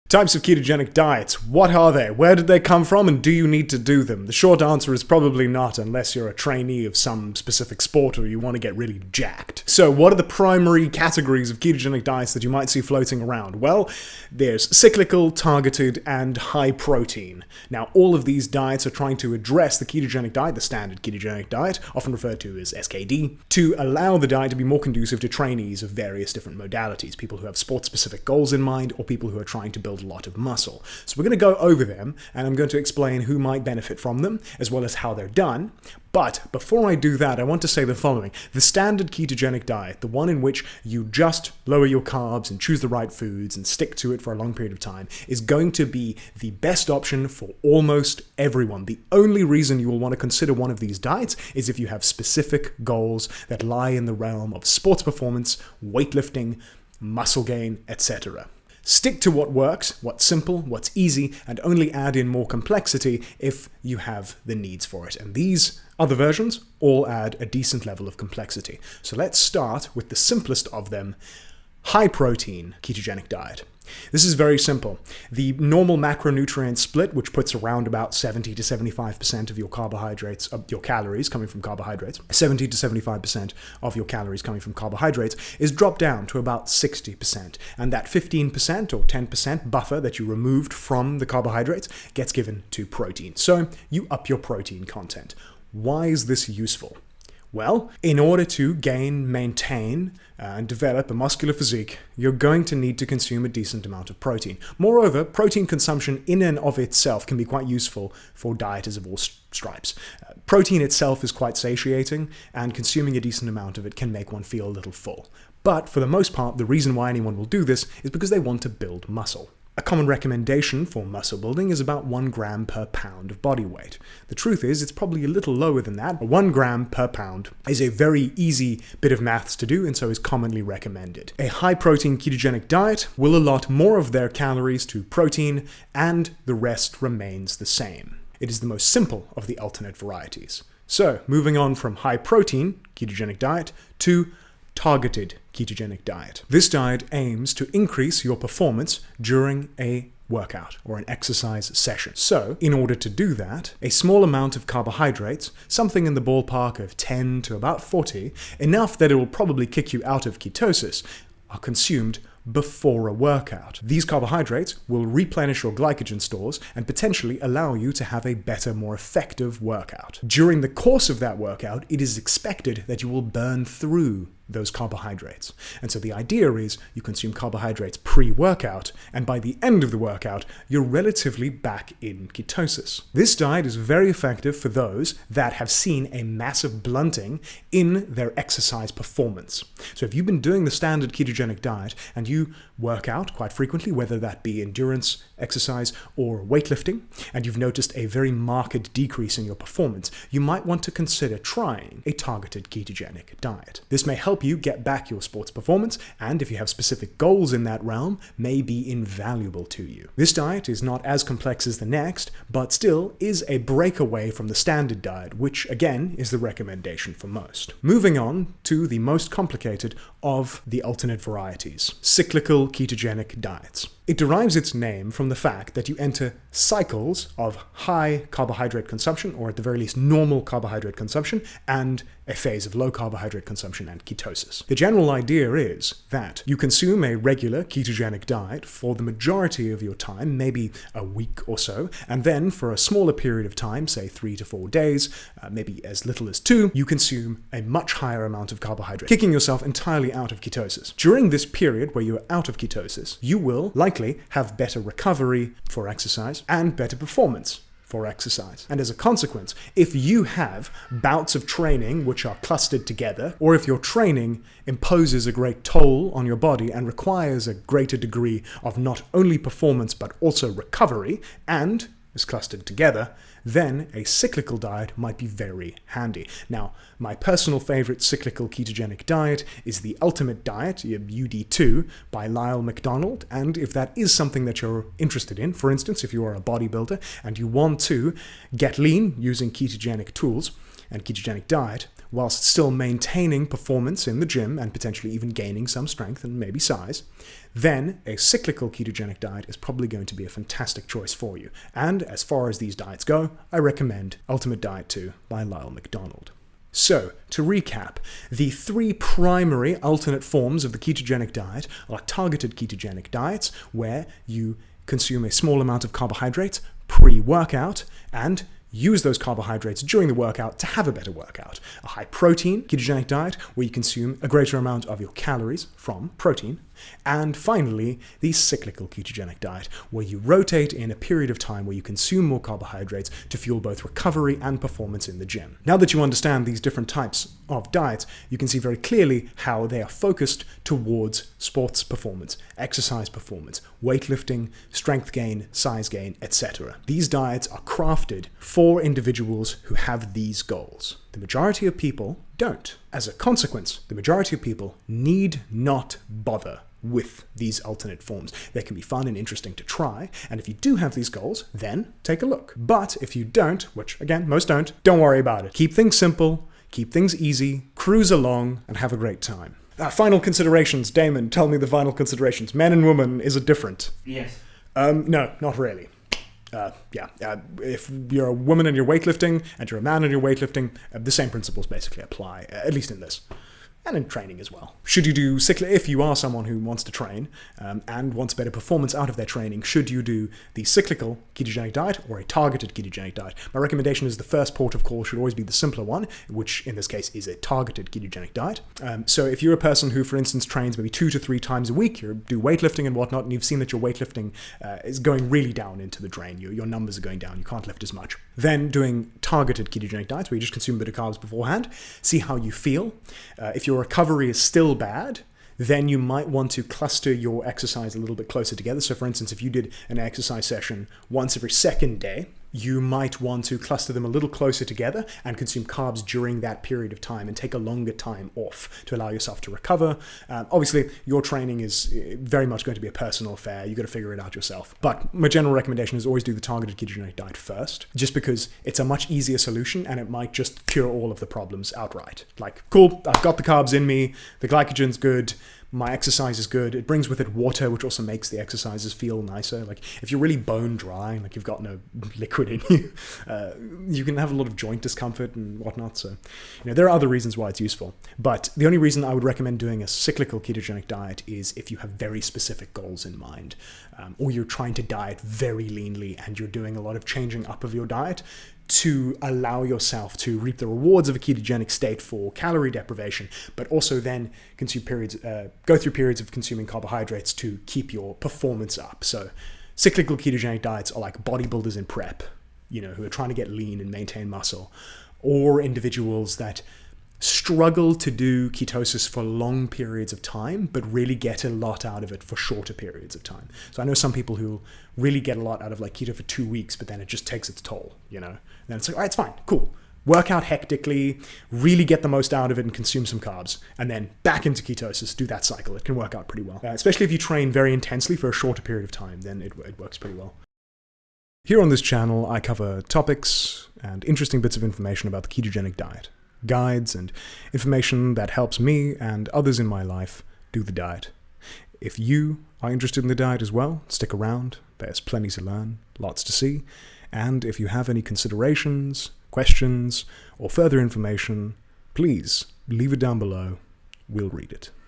Types of ketogenic diets. What are they? Where did they come from, and do you need to do them? The short answer is probably not, unless you're a trainee of some specific sport or you want to get really jacked. So what are the primary categories of ketogenic diets that you might see floating around? Well, there's cyclical, targeted, and high protein. Now, all of these diets are trying to address the ketogenic diet, the Standard Ketogenic Diet, often referred to as SKD, to allow the diet to be more conducive to trainees of various different modalities, people who have sport-specific goals in mind, or people who are trying to build a lot of muscle. So we're going to go over them, and I'm going to explain who might benefit from them, as well as how they're done. But before I do that, I want to say the following. The Standard Ketogenic Diet, the one in which you just lower your carbs and choose the right foods and stick to it for a long period of time, is going to be the best option for almost everyone. The only reason you will want to consider one of these diets is if you have specific goals that lie in the realm of sports performance, weightlifting, muscle gain, etc. Stick to what works, what's simple, what's easy, and only add in more complexity if you have the needs for it. And these other versions all add a decent level of complexity. So let's start with the simplest of them, high protein ketogenic diet. This is very simple. The normal macronutrient split, which puts around about 70 to 75% of your carbohydrates, of your calories coming from carbohydrates, 70 to 75% of your calories coming from carbohydrates, is dropped down to about 60%. And that 15% or 10% buffer that you removed from the carbohydrates gets given to protein. So you up your protein content. Why is this useful? Well, in order to gain, maintain, and develop a muscular physique, you're going to need to consume a decent amount of protein. Moreover, protein consumption in and of itself can be quite useful for dieters of all stripes. Protein itself is quite satiating, and consuming a decent amount of it can make one feel a little full. But for the most part, the reason why anyone will do this is because they want to build muscle. A common recommendation for muscle building is about 1 gram per pound of body weight. The truth is, it's probably a little lower than that, but 1 gram per pound is a very easy bit of maths to do, and so is commonly recommended. A high-protein ketogenic diet will allot more of their calories to protein, and the rest remains the same. It is the most simple of the alternate varieties. So, moving on from high-protein ketogenic diet to targeted ketogenic diet. This diet aims to increase your performance during a workout or an exercise session. So, in order to do that, a small amount of carbohydrates, something in the ballpark of 10 to about 40, enough that it will probably kick you out of ketosis, are consumed before a workout. These carbohydrates will replenish your glycogen stores and potentially allow you to have a better, more effective workout. During the course of that workout, it is expected that you will burn through those carbohydrates. And so the idea is you consume carbohydrates pre-workout, and by the end of the workout, you're relatively back in ketosis. This diet is very effective for those that have seen a massive blunting in their exercise performance. So if you've been doing the standard ketogenic diet and you work out quite frequently, whether that be endurance, exercise, or weightlifting, and you've noticed a very marked decrease in your performance, you might want to consider trying a targeted ketogenic diet. This may help you get back your sports performance, and if you have specific goals in that realm, may be invaluable to you. This diet is not as complex as the next, but still is a breakaway from the standard diet, which again is the recommendation for most. Moving on to the most complicated of the alternate varieties, cyclical ketogenic diets. It derives its name from the fact that you enter cycles of high carbohydrate consumption, or at the very least normal carbohydrate consumption, and a phase of low carbohydrate consumption and ketosis. The general idea is that you consume a regular ketogenic diet for the majority of your time, maybe a week or so, and then for a smaller period of time, say 3 to 4 days, maybe as little as 2, you consume a much higher amount of carbohydrate, kicking yourself entirely out of ketosis. During this period where you're out of ketosis, you will likely have better recovery for exercise and better performance for exercise. And as a consequence, if you have bouts of training which are clustered together, or if your training imposes a great toll on your body and requires a greater degree of not only performance but also recovery, and is clustered together, then a cyclical diet might be very handy. Now, my personal favorite cyclical ketogenic diet is the Ultimate Diet, UD2, by Lyle McDonald, and if that is something that you're interested in, for instance, if you are a bodybuilder and you want to get lean using ketogenic tools, and ketogenic diet, whilst still maintaining performance in the gym and potentially even gaining some strength and maybe size, then a cyclical ketogenic diet is probably going to be a fantastic choice for you. And as far as these diets go, I recommend Ultimate Diet 2 by Lyle McDonald. So, to recap, the three primary alternate forms of the ketogenic diet are targeted ketogenic diets, where you consume a small amount of carbohydrates pre-workout and use those carbohydrates during the workout to have a better workout. A high-protein ketogenic diet, where you consume a greater amount of your calories from protein. And finally, the cyclical ketogenic diet, where you rotate in a period of time where you consume more carbohydrates to fuel both recovery and performance in the gym. Now that you understand these different types of diets, you can see very clearly how they are focused towards sports performance, exercise performance, weightlifting, strength gain, size gain, etc. These diets are crafted for individuals who have these goals. The majority of people don't. As a consequence, the majority of people need not bother with these alternate forms. They can be fun and interesting to try, and if you do have these goals, then take a look. But if you don't, which again, most don't worry about it. Keep things simple, keep things easy, cruise along, and have a great time. Final considerations. Damon, tell me the final considerations. Men and women, is it different? Yes. No, not really. If you're a woman and you're weightlifting, and you're a man and you're weightlifting, the same principles basically apply, at least in this. And in training as well. Should you do if you are someone who wants to train and wants better performance out of their training, should you do the cyclical ketogenic diet or a targeted ketogenic diet? My recommendation is the first port of call should always be the simpler one, which in this case is a targeted ketogenic diet. So if you're a person who, for instance, trains maybe 2 to 3 times a week, you do weightlifting and whatnot, and you've seen that your weightlifting is going really down into the drain, your numbers are going down, you can't lift as much, then doing targeted ketogenic diets where you just consume a bit of carbs beforehand, see how you feel. If your recovery is still bad, then you might want to cluster your exercise a little bit closer together. So for instance, if you did an exercise session once every second day, you might want to cluster them a little closer together and consume carbs during that period of time and take a longer time off to allow yourself to recover. Obviously, your training is very much going to be a personal affair. You've got to figure it out yourself. But my general recommendation is always do the targeted ketogenic diet first, just because it's a much easier solution and it might just cure all of the problems outright. Like, cool, I've got the carbs in me, the glycogen's good, my exercise is good. It brings with it water, which also makes the exercises feel nicer. Like if you're really bone dry, like you've got no liquid in you, you can have a lot of joint discomfort and whatnot. So, there are other reasons why it's useful. But the only reason I would recommend doing a cyclical ketogenic diet is if you have very specific goals in mind, or you're trying to diet very leanly and you're doing a lot of changing up of your diet to allow yourself to reap the rewards of a ketogenic state for calorie deprivation, but also then go through periods of consuming carbohydrates to keep your performance up. So cyclical ketogenic diets are like bodybuilders in prep, who are trying to get lean and maintain muscle, or individuals that struggle to do ketosis for long periods of time, but really get a lot out of it for shorter periods of time. So I know some people who really get a lot out of like keto for 2 weeks, but then it just takes its toll, And then it's like, all right, it's fine, cool. Work out hectically, really get the most out of it and consume some carbs, and then back into ketosis, do that cycle. It can work out pretty well. Especially if you train very intensely for a shorter period of time, then it works pretty well. Here on this channel, I cover topics and interesting bits of information about the ketogenic diet, guides and information that helps me and others in my life do the diet. If you are interested in the diet as well, stick around. There's plenty to learn, lots to see. And if you have any considerations, questions, or further information, please leave it down below. We'll read it.